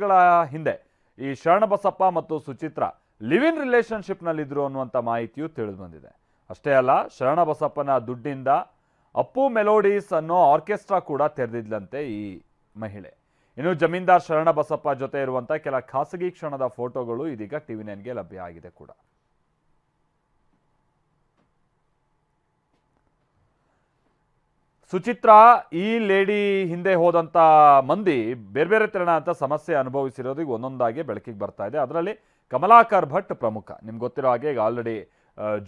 ವರ್ಷಗಳ ಹಿಂದೆ ಈ ಶರಣಬಸಪ್ಪ ಮತ್ತು ಸುಚಿತ್ರಾ ಲಿವ್ ಇನ್ ರಿಲೇಷನ್ಶಿಪ್ನಲ್ಲಿದ್ದರು ಅನ್ನುವಂಥ ಮಾಹಿತಿಯು ತಿಳಿದು ಬಂದಿದೆ. ಅಷ್ಟೇ ಅಲ್ಲ, ಶರಣಬಸಪ್ಪನ ದುಡ್ಡಿಂದ ಅಪ್ಪು ಮೆಲೋಡೀಸ್ ಅನ್ನೋ ಆರ್ಕೆಸ್ಟ್ರಾ ಕೂಡ ತೆರೆದಿದ್ಲಂತೆ ಈ ಮಹಿಳೆ. ಇನ್ನು ಜಮೀನ್ದಾರ್ ಶರಣಬಸಪ್ಪ ಜೊತೆ ಇರುವಂಥ ಕೆಲ ಖಾಸಗಿ ಕ್ಷಣದ ಫೋಟೋಗಳು ಇದೀಗ TV9ಗೆ ಲಭ್ಯ ಆಗಿದೆ ಕೂಡ. ಸುಚಿತ್ರಾ ಈ ಲೇಡಿ ಹಿಂದೆ ಹೋದಂಥ ಮಂದಿ ಬೇರೆ ಬೇರೆ ತೆರನಾದಂಥ ಸಮಸ್ಯೆ ಅನುಭವಿಸಿರೋದು ಈಗ ಒಂದೊಂದಾಗಿ ಬೆಳಕಿಗೆ ಬರ್ತಾ ಇದೆ. ಅದರಲ್ಲಿ ಕಮಲಾಕರ್ ಭಟ್ ಪ್ರಮುಖ. ನಿಮ್ಗೆ ಗೊತ್ತಿರೋ ಹಾಗೆ ಈಗ ಆಲ್ರೆಡಿ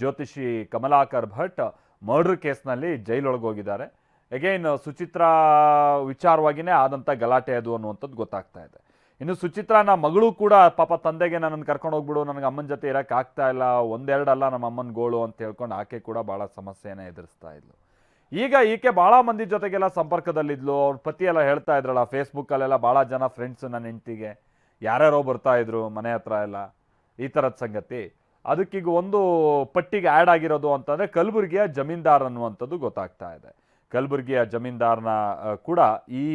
ಜ್ಯೋತಿಷಿ ಕಮಲಾಕರ್ ಭಟ್ ಮರ್ಡರ್ ಕೇಸ್ನಲ್ಲಿ ಜೈಲೊಳಗೆ ಹೋಗಿದ್ದಾರೆ. ಅಗೈನ್ ಸುಚಿತ್ರಾ ವಿಚಾರವಾಗಿಯೇ ಆದಂಥ ಗಲಾಟೆ ಅದು ಅನ್ನುವಂಥದ್ದು ಗೊತ್ತಾಗ್ತಾ ಇದೆ. ಇನ್ನು ಸುಚಿತ್ರಾನ ಮಗಳು ಕೂಡ ಪಾಪ ತಂದೆಗೆ ನನ್ನನ್ನು ಕರ್ಕೊಂಡು ಹೋಗ್ಬಿಡು, ನನಗೆ ಅಮ್ಮನ ಜೊತೆ ಇರೋಕ್ಕೆ ಆಗ್ತಾ ಇಲ್ಲ, ಒಂದೆರಡಲ್ಲ ನಮ್ಮ ಅಮ್ಮನ ಗೋಳು ಅಂತ ಹೇಳ್ಕೊಂಡು ಆಕೆ ಕೂಡ ಭಾಳ ಸಮಸ್ಯೆಯನ್ನು ಎದುರಿಸ್ತಾ ಇದ್ಲು. ಈಗ ಈಕೆ ಭಾಳ ಮಂದಿ ಜೊತೆಗೆಲ್ಲ ಸಂಪರ್ಕದಲ್ಲಿದ್ಲು. ಅವ್ರ ಪತಿ ಎಲ್ಲ ಹೇಳ್ತಾ ಇದ್ರಲ್ಲ, ಫೇಸ್ಬುಕ್ಕಲ್ಲೆಲ್ಲ ಭಾಳ ಜನ ಫ್ರೆಂಡ್ಸು ನನ್ನ ಹೆಂಡ್ತಿಗೆ ಯಾರ್ಯಾರೋ ಬರ್ತಾ ಇದ್ರು ಮನೆ ಹತ್ರ ಎಲ್ಲ, ಈ ಥರದ ಸಂಗತಿ. ಅದಕ್ಕೀಗ ಒಂದು ಪಟ್ಟಿಗೆ ಆ್ಯಡ್ ಆಗಿರೋದು ಅಂತಂದರೆ ಕಲಬುರಗಿಯ ಜಮೀನ್ದಾರ್ ಅನ್ನುವಂಥದ್ದು ಗೊತ್ತಾಗ್ತಾ ಇದೆ. ಕಲಬುರಗಿಯ ಜಮೀನ್ದಾರ್ನ ಕೂಡ ಈ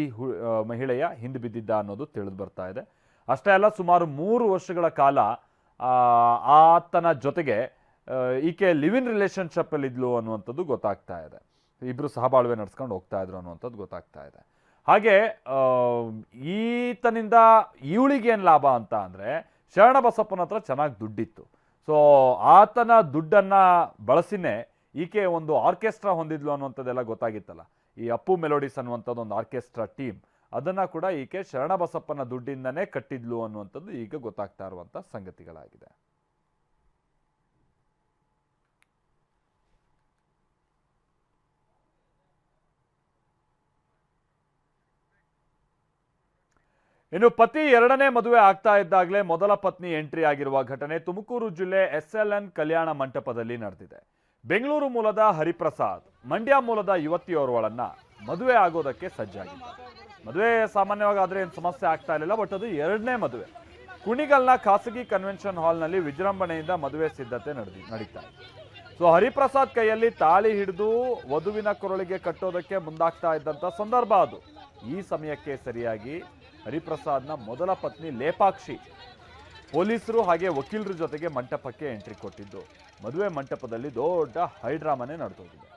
ಮಹಿಳೆಯ ಹಿಂದೆ ಬಿದ್ದಿದ್ದ ಅನ್ನೋದು ತಿಳಿದು ಬರ್ತಾ ಇದೆ. ಅಷ್ಟೇ ಅಲ್ಲ, ಸುಮಾರು 3 ವರ್ಷಗಳ ಕಾಲ ಆತನ ಜೊತೆಗೆ ಈಕೆ ಲಿವ್ ಇನ್ ರಿಲೇಷನ್ಶಿಪ್ಪಲ್ಲಿ ಇದ್ಲು ಅನ್ನುವಂಥದ್ದು ಗೊತ್ತಾಗ್ತಾ ಇದೆ. ಇಬ್ಬರು ಸಹಬಾಳ್ವೆ ನಡೆಸ್ಕೊಂಡು ಹೋಗ್ತಾ ಇದ್ರು ಅನ್ನುವಂಥದ್ದು ಗೊತ್ತಾಗ್ತಾ ಇದೆ. ಹಾಗೆ ಈತನಿಂದ ಇವಳಿಗೆ ಏನು ಲಾಭ ಅಂತ ಅಂದರೆ, ಶರಣಬಸಪ್ಪನ ಹತ್ರ ಚೆನ್ನಾಗಿ ದುಡ್ಡಿತ್ತು. ಸೊ ಆತನ ದುಡ್ಡನ್ನು ಬಳಸಿನೇ ಈಕೆ ಒಂದು ಆರ್ಕೆಸ್ಟ್ರಾ ಹೊಂದಿದ್ಲು ಅನ್ನುವಂಥದ್ದೆಲ್ಲ ಗೊತ್ತಾಗಿತ್ತಲ್ಲ. ಈ ಅಪ್ಪು ಮೆಲೋಡೀಸ್ ಅನ್ನುವಂಥದ್ದು ಒಂದು ಆರ್ಕೆಸ್ಟ್ರಾ ಟೀಮ್, ಅದನ್ನು ಕೂಡ ಈಕೆ ಶರಣಬಸಪ್ಪನ ದುಡ್ಡಿಂದನೇ ಕಟ್ಟಿದ್ಲು ಅನ್ನುವಂಥದ್ದು ಈಗ ಗೊತ್ತಾಗ್ತಾ ಇರುವಂಥ ಸಂಗತಿಗಳಾಗಿದೆ. ಇನ್ನು ಪತಿ 2ನೇ ಮದುವೆ ಆಗ್ತಾ ಇದ್ದಾಗಲೇ ಮೊದಲ ಪತ್ನಿ ಎಂಟ್ರಿ ಆಗಿರುವ ಘಟನೆ ತುಮಕೂರು ಜಿಲ್ಲೆ SLN ಕಲ್ಯಾಣ ಮಂಟಪದಲ್ಲಿ ನಡೆದಿದೆ. ಬೆಂಗಳೂರು ಮೂಲದ ಹರಿಪ್ರಸಾದ್ ಮಂಡ್ಯ ಮೂಲದ ಯುವತಿಯೋರ್ವಳನ್ನ ಮದುವೆ ಆಗೋದಕ್ಕೆ ಸಜ್ಜಾಗಿದ್ದಾರೆ. ಮದುವೆ ಸಾಮಾನ್ಯವಾಗಿ ಆದ್ರೆ ಏನು ಸಮಸ್ಯೆ ಆಗ್ತಾ ಇರಲಿಲ್ಲ, ಬಟ್ ಅದು 2ನೇ ಮದುವೆ. ಕುಣಿಗಲ್ನ ಖಾಸಗಿ ಕನ್ವೆನ್ಷನ್ ಹಾಲ್ನಲ್ಲಿ ವಿಜೃಂಭಣೆಯಿಂದ ಮದುವೆ ಸಿದ್ಧತೆ ನಡೀತಾ ಇದೆ. ಸೊ ಹರಿಪ್ರಸಾದ್ ಕೈಯಲ್ಲಿ ತಾಳಿ ಹಿಡಿದು ವಧುವಿನ ಕೊರಳಿಗೆ ಕಟ್ಟೋದಕ್ಕೆ ಮುಂದಾಗ್ತಾ ಇದ್ದಂಥ ಸಂದರ್ಭ ಅದು. ಈ ಸಮಯಕ್ಕೆ ಸರಿಯಾಗಿ ಹರಿಪ್ರಸಾದ್ನ ಮೊದಲ ಪತ್ನಿ ಲೇಪಾಕ್ಷಿ ಪೊಲೀಸರು ಹಾಗೆ ವಕೀಲರ ಜೊತೆಗೆ ಮಂಟಪಕ್ಕೆ ಎಂಟ್ರಿ ಕೊಟ್ಟಿದ್ದು. ಮದುವೆ ಮಂಟಪದಲ್ಲಿ ದೊಡ್ಡ ಹೈಡ್ರಾಮನೆ ನಡೆದೋಗಿದೆ.